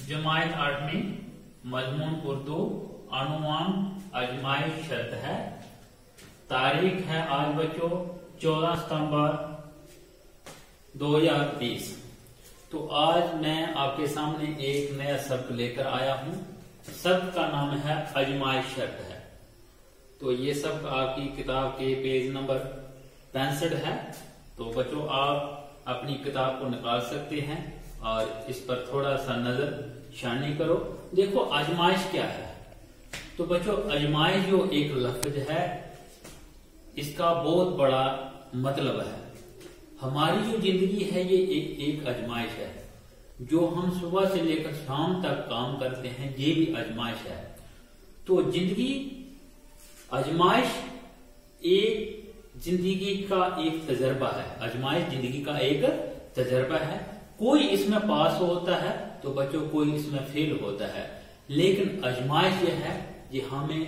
जमायत 8वीं मजमून उर्दू अनुमान आजमाइश शर्त है। तारीख है आज बच्चों 14 सितंबर 2020। तो आज मैं आपके सामने एक नया शब्द लेकर आया हूं। शब्द का नाम है आजमाइश शर्त है। तो ये शब्द आपकी किताब के पेज नंबर 65 है। तो बच्चों आप अपनी किताब को निकाल सकते हैं और इस पर थोड़ा सा नजर शानी करो। देखो आजमाइश क्या है। तो बच्चों आजमाइश जो एक लफ्ज है, इसका बहुत बड़ा मतलब है। हमारी जो जिंदगी है ये एक आजमाइश है। जो हम सुबह से लेकर शाम तक काम करते हैं ये भी आजमाइश है। तो जिंदगी आजमाइश एक जिंदगी का एक तजर्बा है। आजमाइश जिंदगी का एक तजर्बा है। कोई इसमें पास होता है तो बच्चों कोई इसमें फेल होता है, लेकिन आजमाइश ये है ये हमें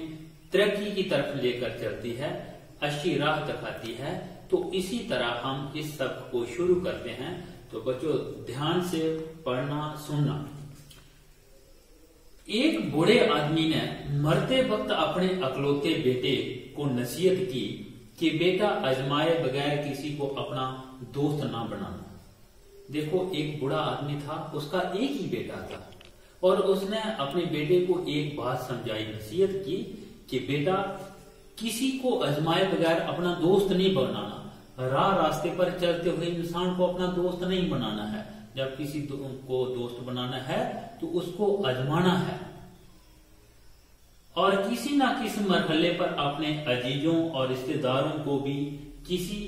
तरक्की की तरफ लेकर चलती है, अच्छी राह दिखाती है। तो इसी तरह हम इस शब्द को शुरू करते हैं। तो बच्चों ध्यान से पढ़ना सुनना। एक बूढ़े आदमी ने मरते वक्त अपने अकलौते बेटे को नसीहत की कि बेटा आजमाए बगैर किसी को अपना दोस्त ना बनाना। देखो एक बूढ़ा आदमी था, उसका एक ही बेटा था और उसने अपने बेटे को एक बात समझाई, नसीहत की कि बेटा किसी को आजमाए बगैर अपना दोस्त नहीं बनाना। रास्ते पर चलते हुए इंसान को अपना दोस्त नहीं बनाना है। जब किसी को दोस्त बनाना है तो उसको आजमाना है और किसी ना किसी मरहले पर अपने अजीजों और रिश्तेदारों को भी किसी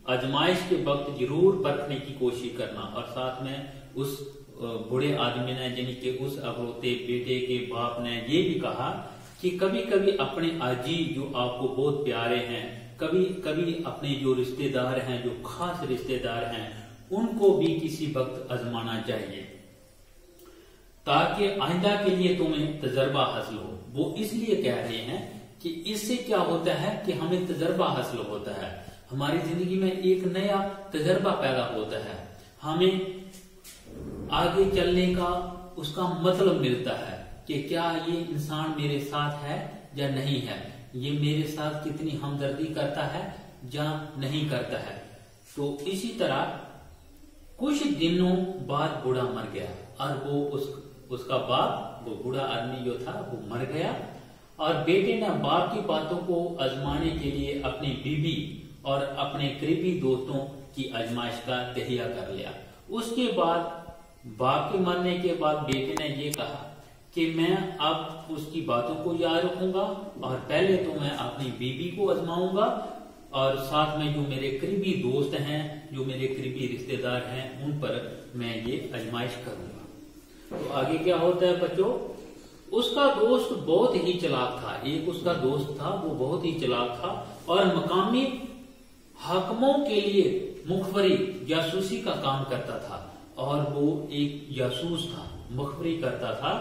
आजमाइश के वक्त जरूर परखने की कोशिश करना। और साथ में उस बूढ़े आदमी ने यानी कि उस अकलौते बेटे के बाप ने ये भी कहा कि कभी कभी अपने अजीज जो आपको बहुत प्यारे हैं, कभी कभी अपने जो रिश्तेदार हैं, जो खास रिश्तेदार हैं, उनको भी किसी वक्त आजमाना चाहिए ताकि आइंदा के लिए तुम्हें तजर्बा हासिल हो। वो इसलिए कह रहे हैं कि इससे क्या होता है कि हमें तजर्बा हासिल होता है, हमारी जिंदगी में एक नया तजर्बा पैदा होता है, हमें आगे चलने का उसका मतलब मिलता है कि क्या ये इंसान मेरे साथ है या नहीं है, ये मेरे साथ कितनी हमदर्दी करता है या नहीं करता है। तो इसी तरह कुछ दिनों बाद बूढ़ा मर गया और वो उसका बाप, वो बूढ़ा आदमी जो था वो मर गया और बेटे ने बाप की बातों को आजमाने के लिए अपनी बीवी और अपने करीबी दोस्तों की आजमाइश का तहिया कर लिया। उसके बाद बाप के मरने के बाद बेटे ने ये कहा कि मैं अब उसकी बातों को याद रखूंगा और पहले तो मैं अपनी बीवी को आजमाऊंगा और साथ में जो मेरे करीबी दोस्त हैं, जो मेरे करीबी रिश्तेदार हैं, उन पर मैं ये आजमाइश करूंगा। तो आगे क्या होता है बच्चों, उसका दोस्त बहुत ही चालाक था। एक उसका दोस्त था वो बहुत ही चालाक था और मकामी हाकिमों के लिए मुखबरी जासूसी का काम करता था और वो एक जासूस था, मुखबरी करता था।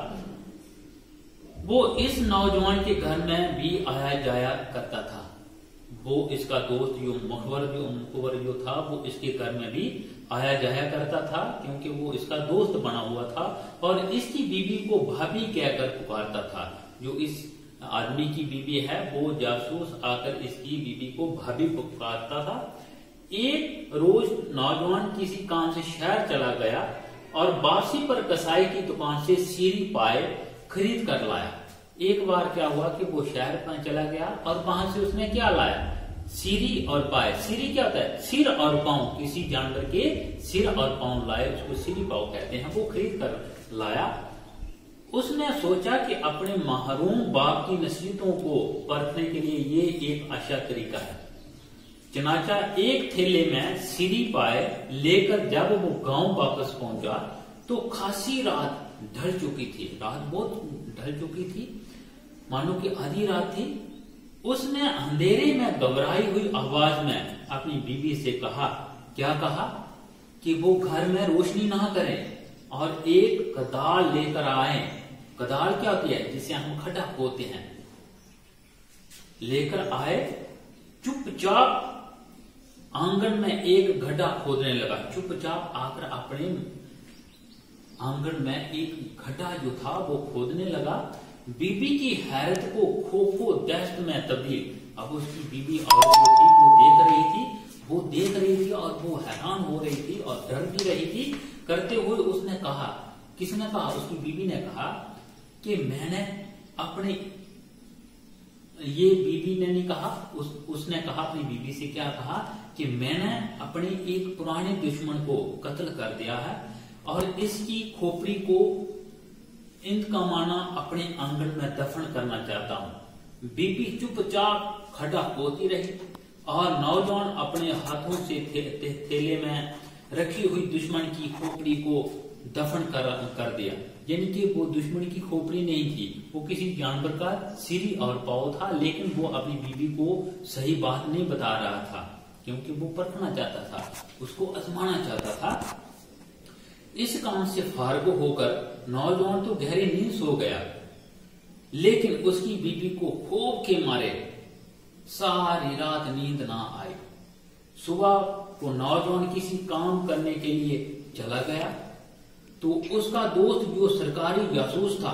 वो इस नौजवान के घर में भी आया जाया करता था। वो इसका दोस्त जो मुखबर जो था वो इसके घर में भी आया जाया करता था क्योंकि वो इसका दोस्त बना हुआ था और इसकी बीवी को भाभी कहकर पुकारता था। जो इस आदमी की बीवी है वो जासूस आकर इसकी बीवी को भाभी पुकारता था। एक रोज नौजवान किसी काम से शहर चला गया और वापसी पर कसाई की दुकान से सीरी पाए खरीद कर लाया। एक बार क्या हुआ कि वो शहर पर चला गया और वहां से उसने क्या लाया, सीरी और पाए। सीरी क्या होता है, सिर और पांव, किसी जानवर के सिर और पांव लाए, उसको सीरी पांव कहते हैं। वो खरीद कर लाया। उसने सोचा कि अपने महरूम बाप की नसीहतों को परखने के लिए ये एक अच्छा तरीका है। चनाचा एक थैले में सीरी पाए लेकर जब वो गांव वापस पहुंचा तो खासी रात ढल चुकी थी। रात बहुत ढल चुकी थी, मानो कि आधी रात थी। उसने अंधेरे में घबराई हुई आवाज में अपनी बीवी से कहा, क्या कहा कि वो घर में रोशनी ना करें और एक कदाल लेकर आए। कदाल क्या होती है, जिसे हम खड्डा खोदते हैं, लेकर आए। चुपचाप आंगन में एक गड्ढा खोदने लगा। चुपचाप आकर अपने आंगन में एक गड्ढा जो था वो खोदने लगा। बीबी की हैरत को खो दहशत में तब्दील। अब उसकी बीबी और वो देख रही थी और वो हैरान हो रही थी और डर भी रही थी। करते हुए उसने कहा, किसने कहा? उसकी बीबी ने कहा कि मैंने अपने, ये बीबी ने नहीं कहा, उसने कहा अपनी बीबी से, क्या कहा कि मैंने अपने एक पुराने दुश्मन को कत्ल कर दिया है और इसकी खोपड़ी को इंतकामाना अपने आंगन में दफन करना चाहता हूं। बीबी चुपचाप खड्डा खोदती रही और नौजवान अपने हाथों से थैले में रखी हुई दुश्मन की खोपड़ी को दफन कर दिया। यानी कि वो दुश्मन की खोपड़ी नहीं थी, वो किसी जानवर का सिर और पांव था, लेकिन वो अपनी बीबी को सही बात नहीं बता रहा था क्योंकि वो परखना चाहता था, उसको आजमाना चाहता था। इस काम से फारग होकर नौजवान तो गहरी नींद सो गया, लेकिन उसकी बीबी को खूब के मारे सारी रात नींद ना आई। सुबह को नौजवान किसी काम करने के लिए चला गया तो उसका दोस्त जो सरकारी जासूस था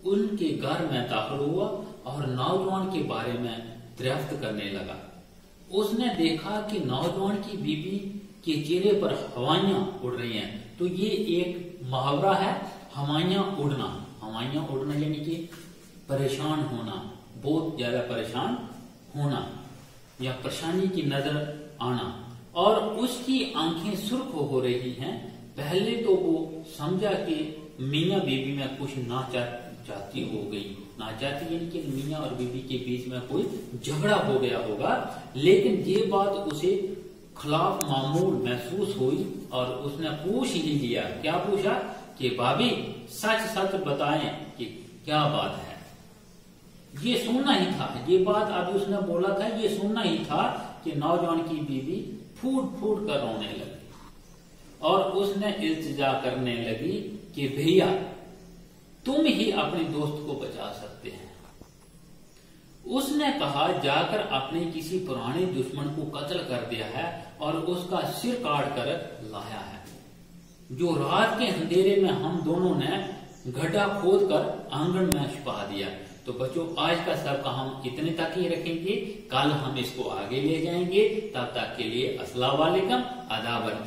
उनके घर में दाखिल हुआ और नौजवान के बारे में दरियाफ्त करने लगा। उसने देखा कि नौजवान की बीबी के चेहरे पर हवाइयां उड़ रही हैं। तो ये एक मुहावरा है, हवाइयां उड़ना। हवाइयां उड़ना यानी कि परेशान होना, बहुत ज्यादा परेशान होना या परेशानी की नजर आना। और उसकी आंखें सुर्ख हो रही हैं। पहले तो वो समझा कि मियाँ बीबी में कुछ नाचाती हो गई। नाचाती यानी कि मियाँ और बीबी के बीच में कोई झगड़ा हो गया होगा, लेकिन ये बात उसे खिलाफ मामूल महसूस हुई और उसने पूछ ही लिया। क्या पूछा? कि भाभी सच सच बताएं कि क्या बात है। ये सुनना ही था, ये बात अभी उसने बोला था, ये सुनना ही था कि नौजवान की बीबी फूट फूट कर रोने लगी और उसने इल्तिजा करने लगी कि भैया तुम ही अपने दोस्त को बचा सकते हैं। उसने कहा, जाकर अपने किसी पुराने दुश्मन को कत्ल कर दिया है और उसका सिर काट कर लाया है, जो रात के अंधेरे में हम दोनों ने गड्ढा खोद कर आंगन में छुपा दिया। तो बच्चों, आज का सबक हम इतने तक ही रखेंगे, कल हम इसको आगे ले जाएंगे। तब तक के लिए अस्सलाम वालेकुम, आदाब।